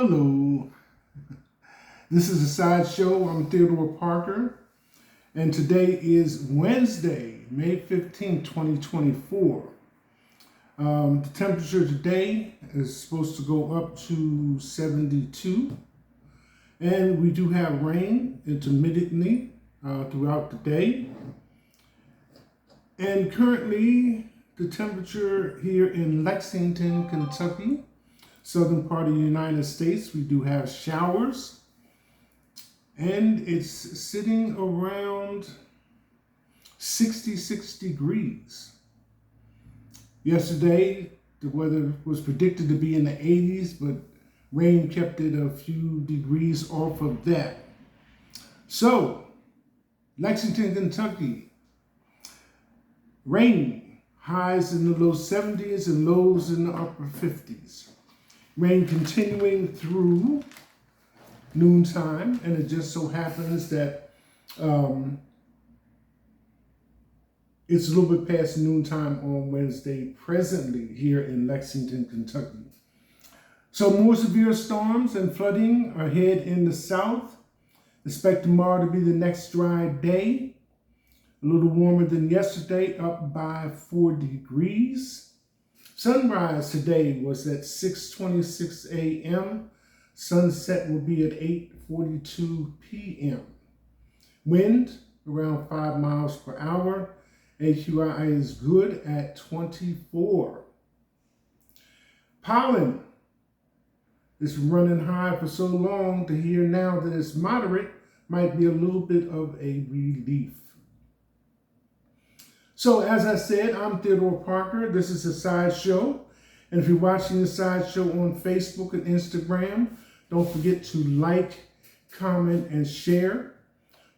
Hello, this is a sideshow. I'm Theodore Parker, and today is Wednesday, May 15th, 2024. The temperature today is supposed to go up to 72, and we do have rain intermittently throughout the day. And currently, the temperature here in Lexington, Kentucky, southern part of the United States, we do have showers, and it's sitting around 66 degrees. Yesterday, the weather was predicted to be in the 80s, but rain kept it a few degrees off of that. So, Lexington, Kentucky, rain, highs in the low 70s and lows in the upper 50s. Rain continuing through noontime, and it just so happens that it's a little bit past noontime on Wednesday presently here in Lexington, Kentucky. So more severe storms and flooding are ahead in the south. Expect tomorrow to be the next dry day. A little warmer than yesterday, up by 4 degrees. Sunrise today was at 6:26 a.m. Sunset will be at 8:42 p.m. Wind around 5 miles per hour. AQI is good at 24. Pollen is running high for so long to hear now that it's moderate might be a little bit of a relief. So as I said, I'm Theodore Parker. This is a sideshow. And if you're watching the sideshow on Facebook and Instagram, don't forget to like, comment, and share.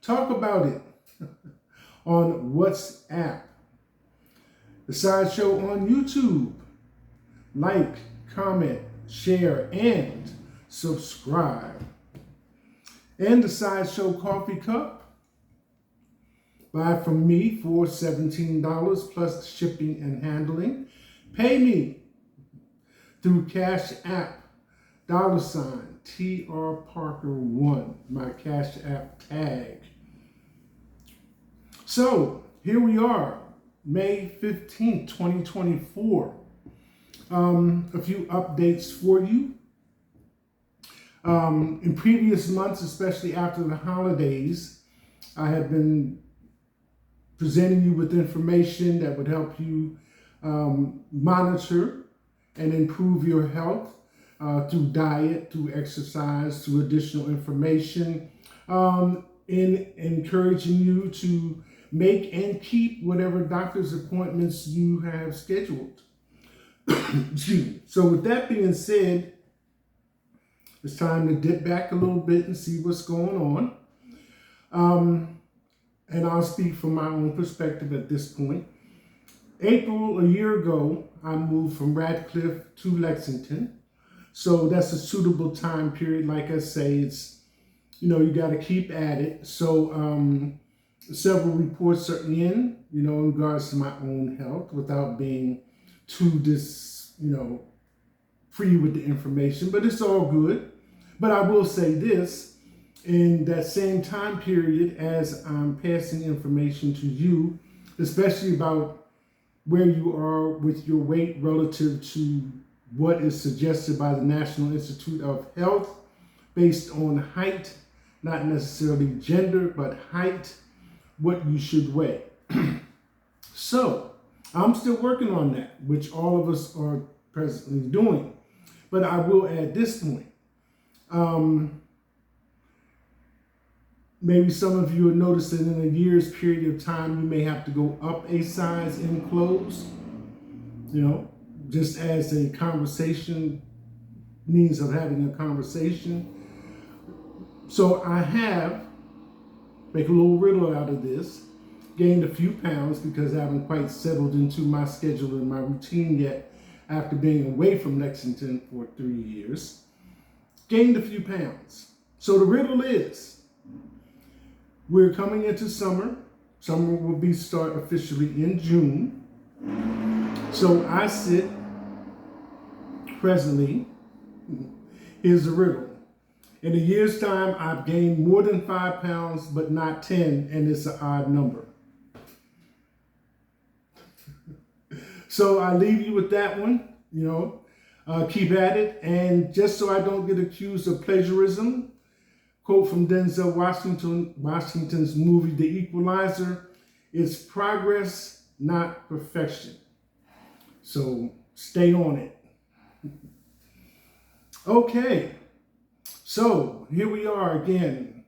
Talk about it on WhatsApp. The sideshow on YouTube. Like, comment, share, and subscribe. And the sideshow coffee cup. Buy from me for $17 plus shipping and handling. Pay me through Cash App, $TR Parker 1, my Cash App tag. So here we are, May 15th, 2024. A few updates for you. In previous months, especially after the holidays, I have been presenting you with information that would help you monitor and improve your health through diet, through exercise, through additional information, in encouraging you to make and keep whatever doctor's appointments you have scheduled. Excuse me. So with that being said, it's time to dip back a little bit and see what's going on. And I'll speak from my own perspective at this point. April, a year ago, I moved from Radcliffe to Lexington. So that's a suitable time period. Like I say, it's, you got to keep at it. So several reports are in regards to my own health without being too free with the information. But it's all good. But I will say this. In that same time period as I'm passing information to you, especially about where you are with your weight relative to what is suggested by the National Institute of Health based on height, not necessarily gender, but height, what you should weigh. So I'm still working on that, which all of us are presently doing. But I will add this point. Maybe some of you have noticed that in a year's period of time, you may have to go up a size in clothes, just as a conversation, means of having a conversation. So I have, make a little riddle out of this, gained a few pounds because I haven't quite settled into my schedule and my routine yet after being away from Lexington for 3 years. Gained a few pounds. So the riddle is, we're coming into summer. Summer will start officially in June. So I sit presently Here's the riddle. In a year's time, I've gained more than 5 pounds, but not 10, and it's an odd number. So I leave you with that one, keep at it. And just so I don't get accused of plagiarism, quote from Denzel Washington's movie, The Equalizer, it's progress, not perfection. So stay on it. Okay, so here we are again.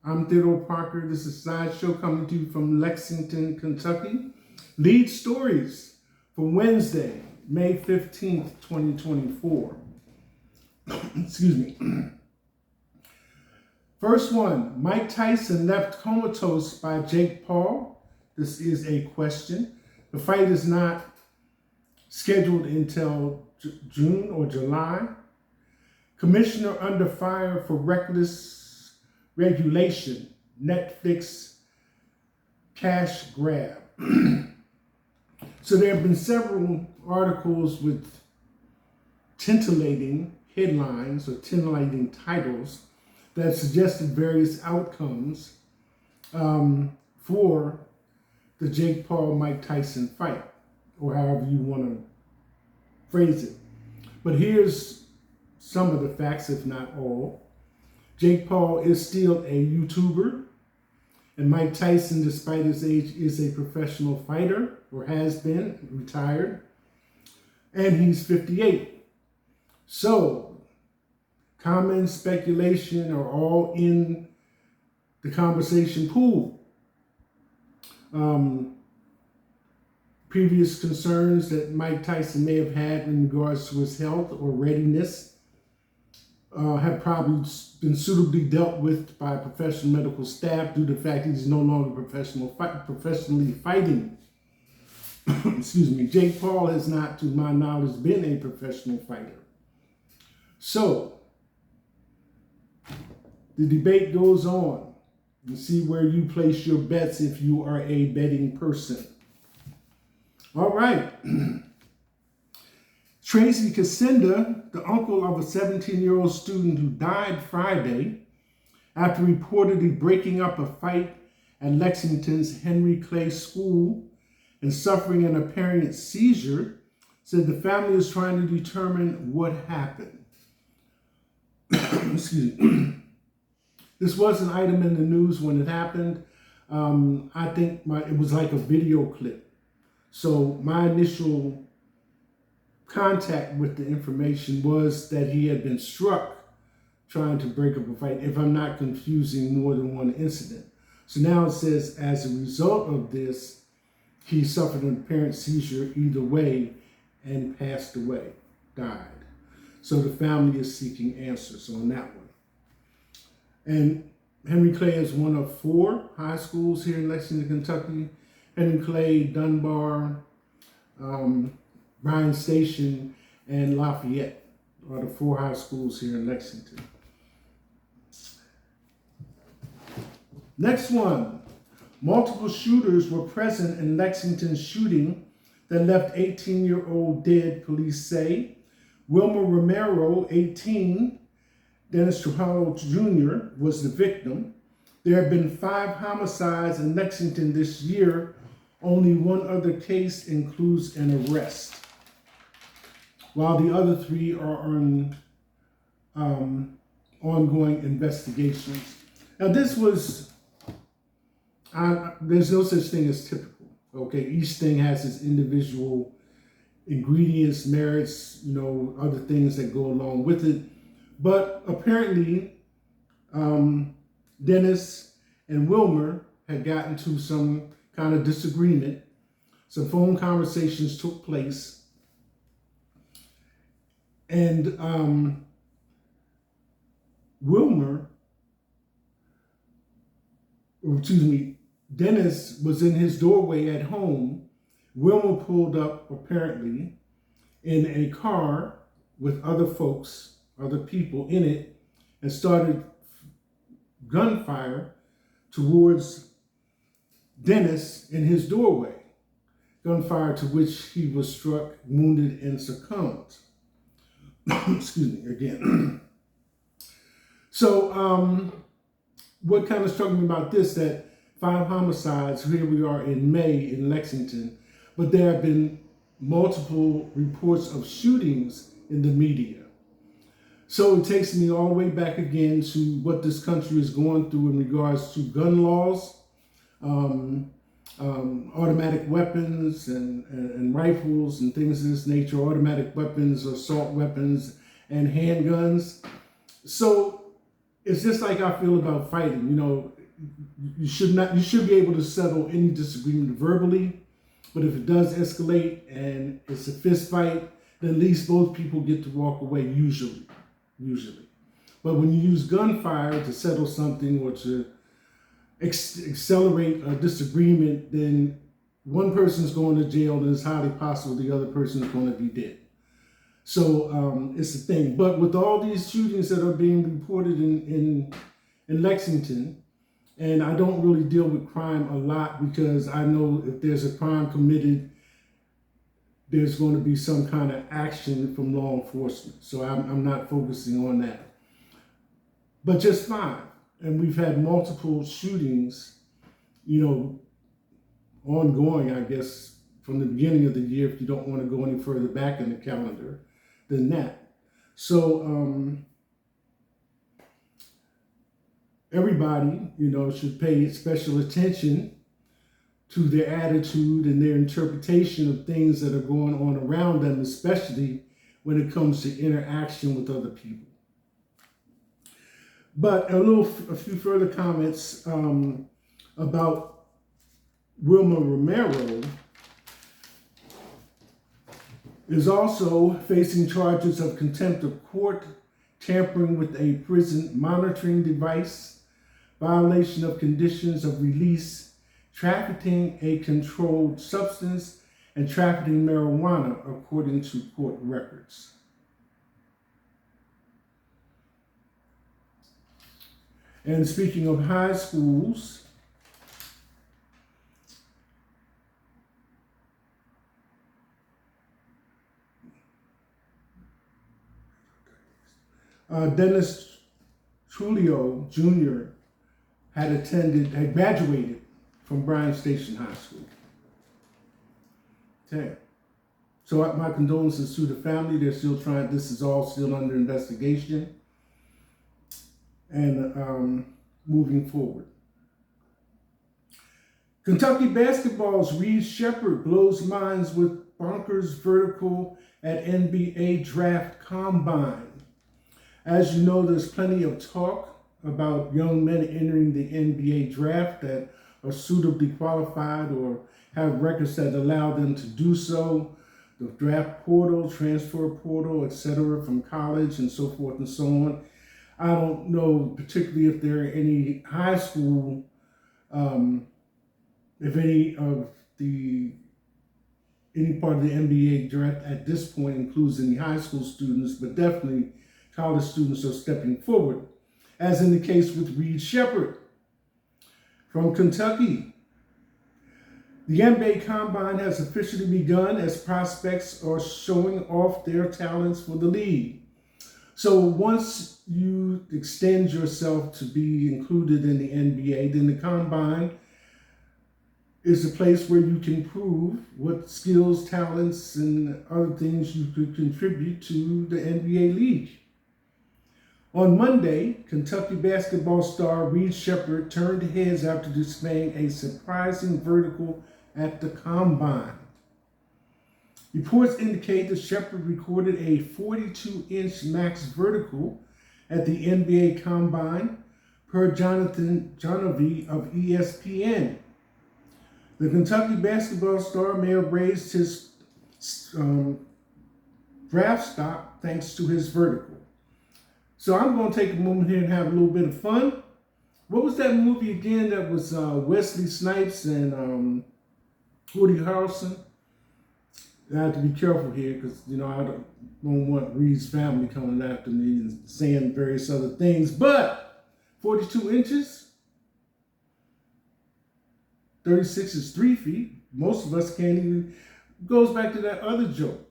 I'm Theodore Parker. This is Sideshow coming to you from Lexington, Kentucky. Lead stories for Wednesday, May 15th, 2024. Excuse me. First one, Mike Tyson left comatose by Jake Paul. This is a question. The fight is not scheduled until June or July. Commissioner under fire for reckless regulation. Netflix cash grab. So there have been several articles with titillating headlines or titillating titles that suggested various outcomes for the Jake Paul-Mike Tyson fight, or however you want to phrase it. But here's some of the facts, if not all. Jake Paul is still a YouTuber, and Mike Tyson, despite his age, is a professional fighter, or has been, retired, and he's 58. So, comments, speculation are all in the conversation pool. Previous concerns that Mike Tyson may have had in regards to his health or readiness have probably been suitably dealt with by professional medical staff due to the fact that he's no longer professionally fighting. Excuse me. Jake Paul has not, to my knowledge, been a professional fighter. So, the debate goes on. And see where you place your bets if you are a betting person. All right. Tracy Cassinda, the uncle of a 17-year-old student who died Friday after reportedly breaking up a fight at Lexington's Henry Clay School and suffering an apparent seizure, said the family is trying to determine what happened. Excuse me. This was an item in the news when it happened. I think it was like a video clip. So my initial contact with the information was that he had been struck trying to break up a fight, if I'm not confusing more than one incident. So now it says, as a result of this, he suffered an apparent seizure either way and passed away, died. So the family is seeking answers on that one. And Henry Clay is one of 4 high schools here in Lexington, Kentucky. Henry Clay, Dunbar, Bryan Station, and Lafayette are the 4 high schools here in Lexington. Next one. Multiple shooters were present in Lexington's shooting that left 18-year-old dead, police say. Wilmer Romero, 18, Dennis Trujillo Jr. was the victim. There have been 5 homicides in Lexington this year. Only one other case includes an arrest, while the other 3 are on ongoing investigations. Now this was, there's no such thing as typical, okay? Each thing has its individual ingredients, merits, other things that go along with it. But apparently, Dennis and Wilmer had gotten to some kind of disagreement. Some phone conversations took place. And Dennis was in his doorway at home. Wilmer pulled up, apparently, in a car with other folks, other people in it, and started gunfire towards Dennis in his doorway. Gunfire to which he was struck, wounded, and succumbed. Excuse me, again. So what kind of struck me about this, that 5 homicides, here we are in May in Lexington, but there have been multiple reports of shootings in the media. So it takes me all the way back again to what this country is going through in regards to gun laws, automatic weapons and rifles and things of this nature, automatic weapons, assault weapons, and handguns. So it's just like I feel about fighting. You know, you should be able to settle any disagreement verbally, but if it does escalate and it's a fist fight, then at least both people get to walk away usually. But when you use gunfire to settle something or to accelerate a disagreement, then one person's going to jail and it's highly possible the other person is going to be dead. So it's a thing. But with all these shootings that are being reported in Lexington, and I don't really deal with crime a lot because I know if there's a crime committed, there's going to be some kind of action from law enforcement. So I'm not focusing on that. But just 5. And we've had multiple shootings, you know, ongoing, I guess, from the beginning of the year, if you don't want to go any further back in the calendar than that. So everybody, you know, should pay special attention to their attitude and their interpretation of things that are going on around them, especially when it comes to interaction with other people. But a few further comments about Wilma Romero is also facing charges of contempt of court, tampering with a prison monitoring device, violation of conditions of release, trafficking a controlled substance, and trafficking marijuana, according to court records. And speaking of high schools, Dennis Trulio Jr. had graduated from Bryan Station High School. Okay. So my condolences to the family. They're still trying, this is all still under investigation and moving forward. Kentucky basketball's Reed Sheppard blows minds with bonkers vertical at NBA draft combine. As you know, there's plenty of talk about young men entering the NBA draft that are suitably qualified or have records that allow them to do so. The draft portal, transfer portal, etc., from college and so forth and so on. I don't know particularly if there are any high school, if any part of the NBA draft at this point includes any high school students, but definitely college students are stepping forward, as in the case with Reed Sheppard from Kentucky. The NBA Combine has officially begun as prospects are showing off their talents for the league. So once you extend yourself to be included in the NBA, then the Combine is a place where you can prove what skills, talents, and other things you could contribute to the NBA league. On Monday, Kentucky basketball star Reed Sheppard turned heads after displaying a surprising vertical at the Combine. Reports indicate that Sheppard recorded a 42-inch max vertical at the NBA Combine, per Jonathan Genovese of ESPN. The Kentucky basketball star may have raised his draft stock thanks to his vertical. So I'm going to take a moment here and have a little bit of fun. What was that movie again that was Wesley Snipes and Woody Harrelson? I have to be careful here because, you know, I don't want Reed's family coming after me and saying various other things. But 42 inches, 36 is 3 feet. Most of us can't even, goes back to that other joke.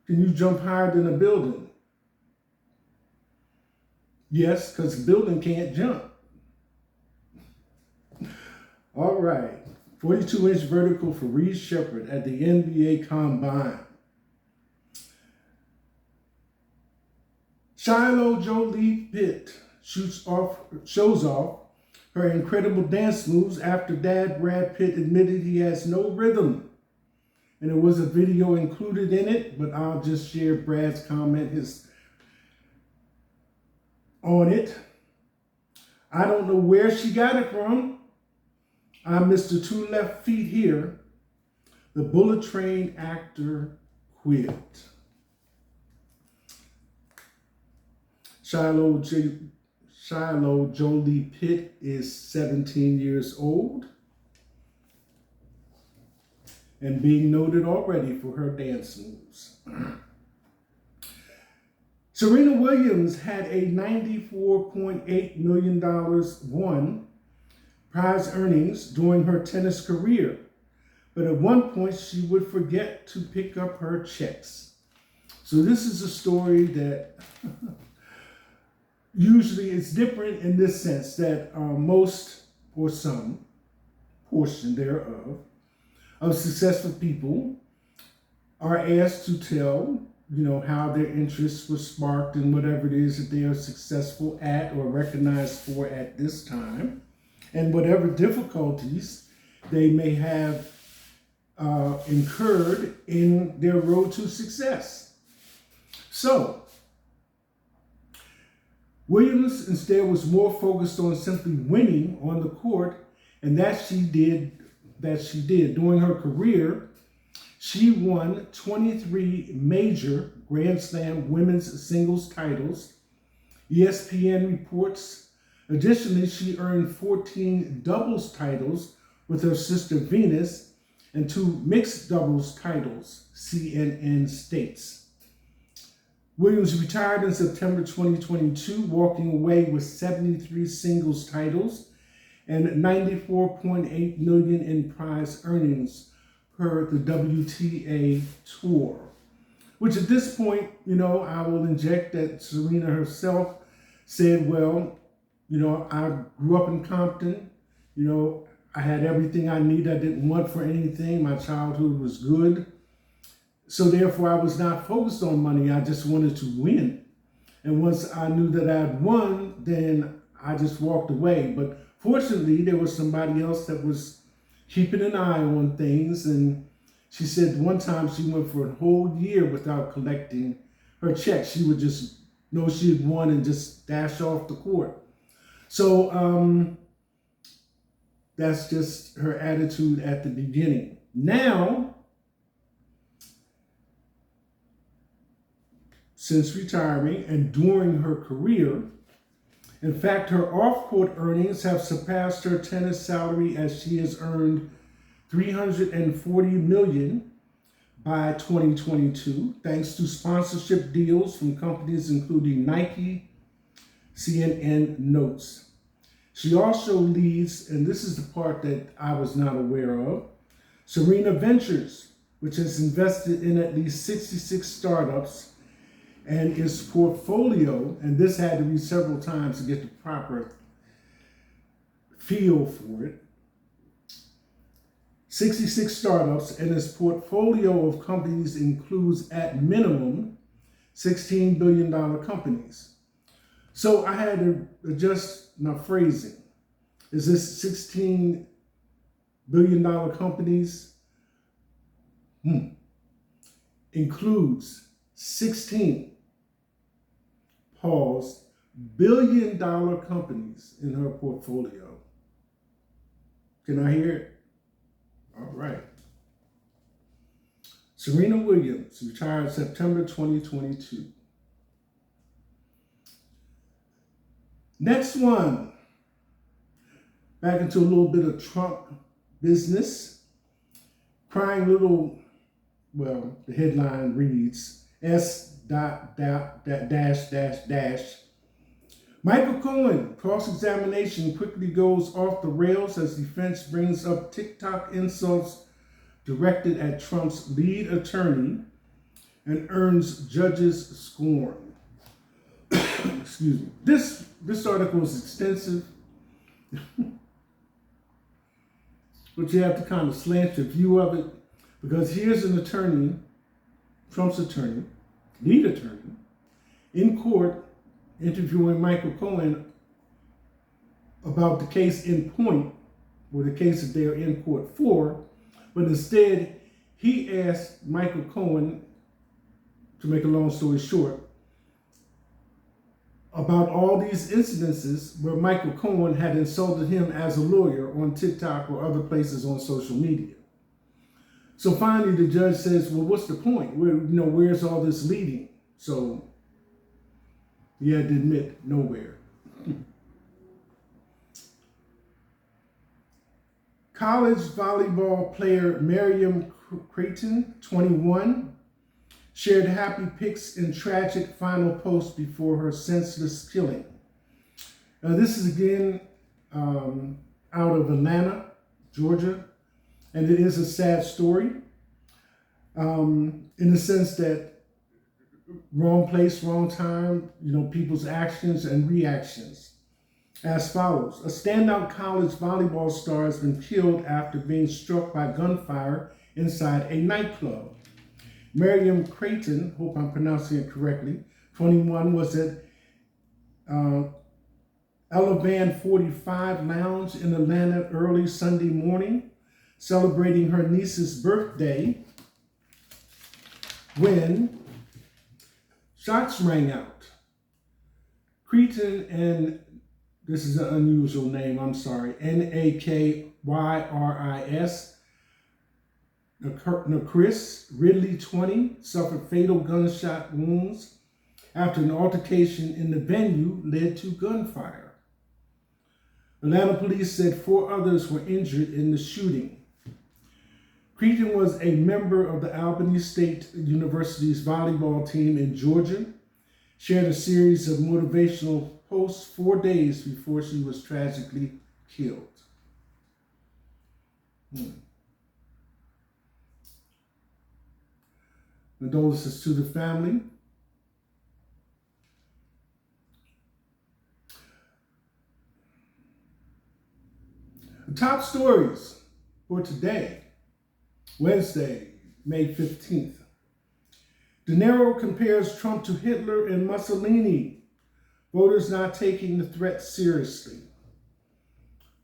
Can you jump higher than a building? Yes, because a building can't jump. All right. 42-inch vertical for Reed Shepherd at the NBA Combine. Shiloh Jolie Pitt shows off her incredible dance moves after dad Brad Pitt admitted he has no rhythm. And there was a video included in it, but I'll just share Brad's comment on it. I don't know where she got it from. I missed the 2 left feet here. The Bullet Train actor quit. Shiloh Jolie Pitt is 17 years old and being noted already for her dance moves. Serena Williams had a $94.8 million won prize earnings during her tennis career, but at one point she would forget to pick up her checks. So this is a story that usually it's different in this sense that most or some portion thereof of successful people are asked to tell, how their interests were sparked in whatever it is that they are successful at or recognized for at this time, and whatever difficulties they may have incurred in their road to success. So, Williams instead was more focused on simply winning on the court, and that she did. During her career, she won 23 major Grand Slam women's singles titles. ESPN reports, additionally, she earned 14 doubles titles with her sister Venus and 2 mixed doubles titles, CNN states. Williams retired in September 2022, walking away with 73 singles titles and $94.8 million in prize earnings per the WTA Tour. Which at this point, I will inject that Serena herself said, well, I grew up in Compton. I had everything I needed. I didn't want for anything. My childhood was good. So therefore, I was not focused on money. I just wanted to win. And once I knew that I'd won, then I just walked away. But fortunately, there was somebody else that was keeping an eye on things. And she said one time she went for a whole year without collecting her check. She would just know she had won and just dash off the court. So that's just her attitude at the beginning. Now, since retiring and during her career, in fact, her off-court earnings have surpassed her tennis salary, as she has earned $340 million by 2022, thanks to sponsorship deals from companies including Nike, CNN notes. She also leads, and this is the part that I was not aware of, Serena Ventures, which has invested in at least 66 startups, and its portfolio, and this had to be several times to get the proper feel for it, 66 startups, and its portfolio of companies includes, at minimum, $16 billion companies. So I had to adjust my phrasing. Is this $16 billion companies? Includes 16 billion-dollar companies in her portfolio. Can I hear it? All right. Serena Williams retired September 2022. Next one. Back into a little bit of Trump business. Crying little, well, the headline reads, S. Michael Cohen, cross-examination quickly goes off the rails as defense brings up TikTok insults directed at Trump's lead attorney and earns judges' scorn. Excuse me. This article is extensive, but you have to kind of slant your view of it, because here's an attorney, Trump's attorney, lead attorney, in court interviewing Michael Cohen about the case in point, or the case that they're in court for, but instead he asked Michael Cohen, to make a long story short, about all these incidences where Michael Cohen had insulted him as a lawyer on TikTok or other places on social media. So finally the judge says, well, what's the point? Where's all this leading? So he had to admit, nowhere. College volleyball player Miriam Creighton, 21, shared happy pics in tragic final post before her senseless killing. This is again out of Atlanta, Georgia, and it is a sad story in the sense that wrong place, wrong time, people's actions and reactions. As follows: a standout college volleyball star has been killed after being struck by gunfire inside a nightclub. Miriam Creighton, hope I'm pronouncing it correctly, 21, was at Elevan 45 Lounge in Atlanta early Sunday morning, celebrating her niece's birthday, when shots rang out. Creighton, and this is an unusual name, I'm sorry, NakYris, Chris Ridley, 20, suffered fatal gunshot wounds after an altercation in the venue led to gunfire. Atlanta police said 4 others were injured in the shooting. Creighton was a member of the Albany State University's volleyball team in Georgia, shared a series of motivational posts 4 days before she was tragically killed. Condolences to the family. The top stories for today, Wednesday, May 15th. De Niro compares Trump to Hitler and Mussolini. Voters not taking the threat seriously.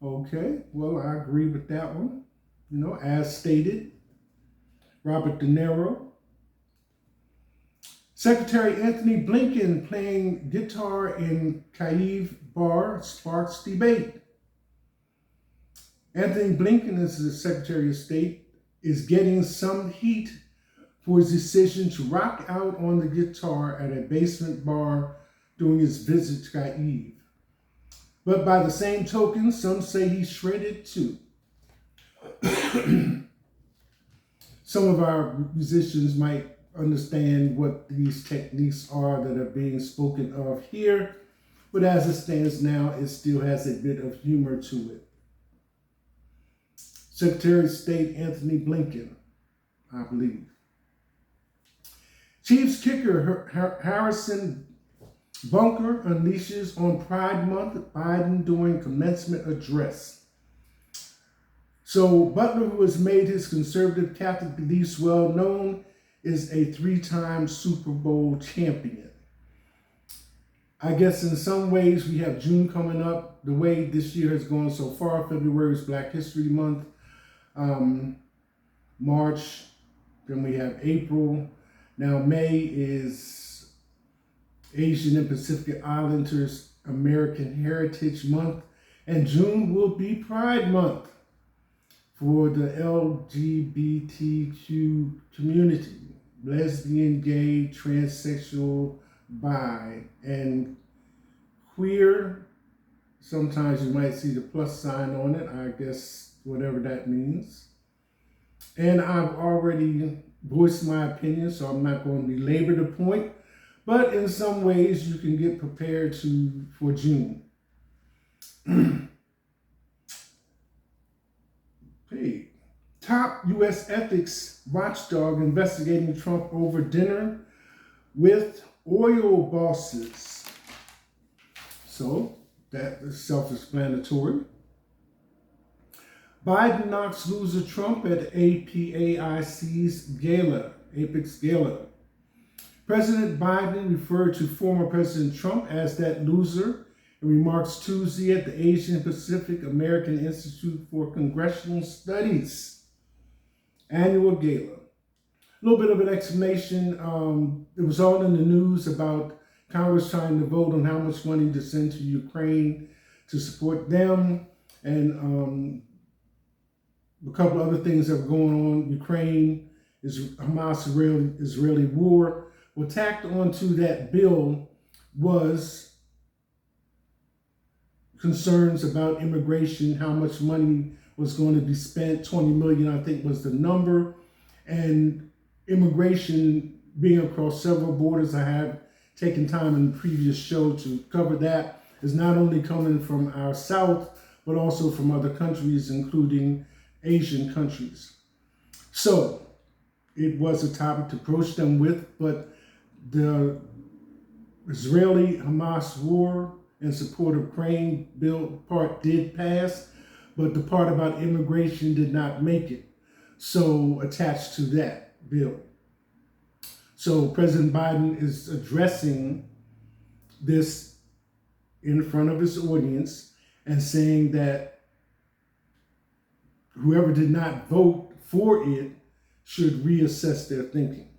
Okay, well, I agree with that one. As stated, Robert De Niro. Secretary Anthony Blinken playing guitar in Kyiv bar sparks debate. Anthony Blinken, as the Secretary of State, is getting some heat for his decision to rock out on the guitar at a basement bar during his visit to Kyiv. But by the same token, some say he shredded too. Some of our musicians might understand what these techniques are that are being spoken of here, but as it stands now, it still has a bit of humor to it. Secretary of State Anthony Blinken, I believe. Chiefs kicker Harrison Bunker unleashes on Pride Month, Biden during commencement address. So Butler, who has made his conservative Catholic beliefs well known, is a 3-time Super Bowl champion. I guess in some ways we have June coming up. The way this year has gone so far, February is Black History Month. March, then we have April. Now May is Asian and Pacific Islanders American Heritage Month. And June will be Pride Month for the LGBTQ community. Lesbian, gay, transsexual, bi, and queer. Sometimes you might see the plus sign on it, I guess, whatever that means. And I've already voiced my opinion, so I'm not going to belabor the point. But in some ways, you can get prepared for June. Hey, Top U.S. ethics watchdog investigating Trump over dinner with oil bosses. So that is self-explanatory. Biden knocks loser Trump at APAIC's gala, Apex Gala. President Biden referred to former President Trump as that loser in remarks Tuesday at the Asian Pacific American Institute for Congressional Studies annual gala. A little bit of an explanation. It was all in the news about Congress trying to vote on how much money to send to Ukraine to support them, and a couple other things that were going on. Ukraine is Hamas-Israeli war. Well, tacked onto that bill was concerns about immigration, how much money was going to be spent. 20 million, I think, was the number. And immigration being across several borders, I have taken time in the previous show to cover that, is not only coming from our south, but also from other countries, including Asian countries. So it was a topic to approach them with, but the Israeli-Hamas war in support of Ukraine bill part did pass, but the part about immigration did not make it. So attached to that bill. So President Biden is addressing this in front of his audience and saying that whoever did not vote for it should reassess their thinking.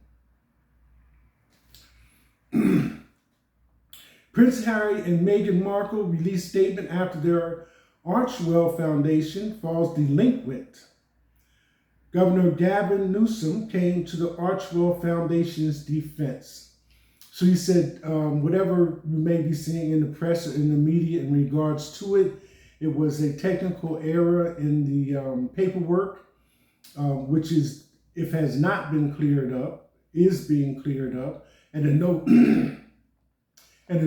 Prince Harry and Meghan Markle released statement after their Archwell Foundation falls delinquent. Governor Gavin Newsom came to the Archwell Foundation's defense. So he said, whatever you may be seeing in the press or in the media in regards to it, it was a technical error in the paperwork, which is, if has not been cleared up, is being cleared up, and in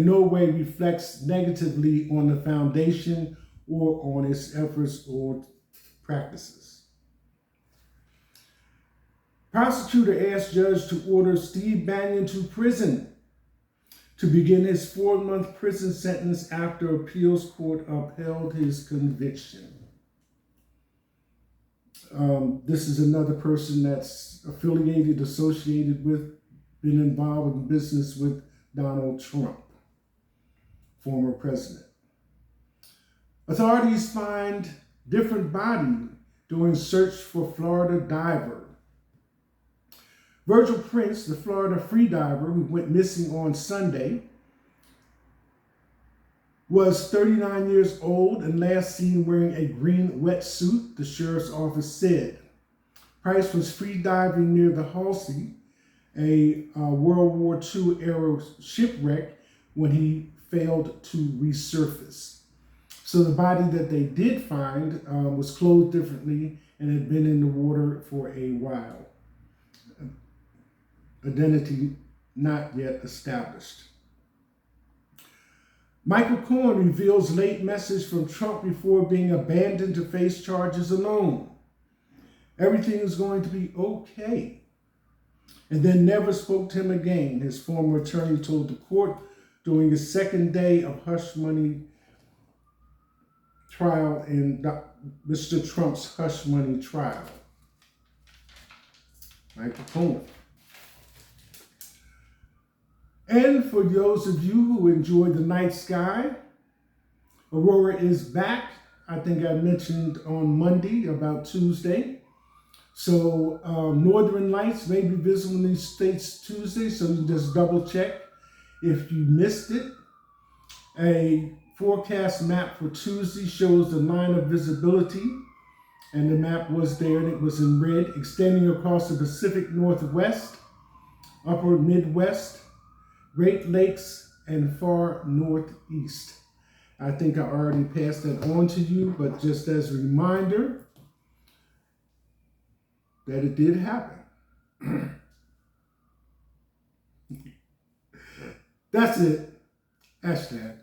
no way reflects negatively on the foundation or on its efforts or practices. Prosecutor asked judge to order Steve Bannon to prison to begin his 4-month prison sentence after appeals court upheld his conviction. This is another person that's affiliated, associated with, been involved in business with Donald Trump, former president. Authorities find different body during search for Florida diver. Virgil Prince, the Florida freediver who went missing on Sunday, was 39 years old and last seen wearing a green wetsuit, the sheriff's office said. Price was freediving near the Halsey, a World War II era shipwreck, when he failed to resurface. So the body that they did find was clothed differently and had been in the water for a while. Identity not yet established. Michael Cohen reveals late message from Trump before being abandoned to face charges alone. Everything is going to be okay. And then never spoke to him again, his former attorney told the court during his second day of hush money trial in Mr. Trump's hush money trial. Michael Cohen. And for those of you who enjoy the night sky, Aurora is back. I think I mentioned on Monday about Tuesday. So Northern Lights may be visible in these states Tuesday, so you just double check if you missed it. A forecast map for Tuesday shows the line of visibility, and the map was there and it was in red, extending across the Pacific Northwest, Upper Midwest, Great Lakes, and far northeast. I think I already passed that on to you, but just as a reminder that it did happen. That's it. Hashtag.